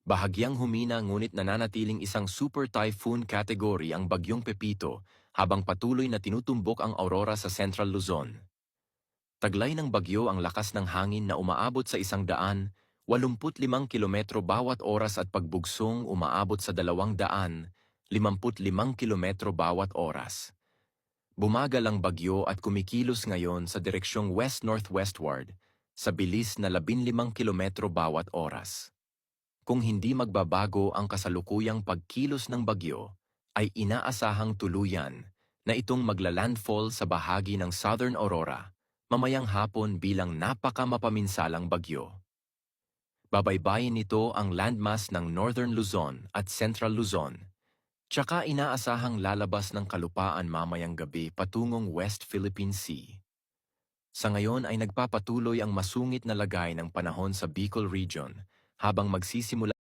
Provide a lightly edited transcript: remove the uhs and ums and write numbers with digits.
Bahagyang humina ngunit nananatiling isang super typhoon category ang bagyong Pepito habang patuloy na tinutumbok ang Aurora sa Central Luzon. Taglay ng bagyo ang lakas ng hangin na umaabot sa 185 kilometro bawat oras at pagbugsong umaabot sa 255 kilometro bawat oras. Bumagal ang bagyo at kumikilos ngayon sa direksyong west-northwestward sa bilis na 15 kilometro bawat oras. Kung hindi magbabago ang kasalukuyang pagkilos ng bagyo, ay inaasahang tuluyan na itong maglalandfall sa bahagi ng Southern Aurora mamayang hapon bilang napakamapaminsalang bagyo. Babaybayin nito ang landmass ng Northern Luzon at Central Luzon, tsaka inaasahang lalabas ng kalupaan mamayang gabi patungong West Philippine Sea. Sa ngayon ay nagpapatuloy ang masungit na lagay ng panahon sa Bicol Region habang magsisimula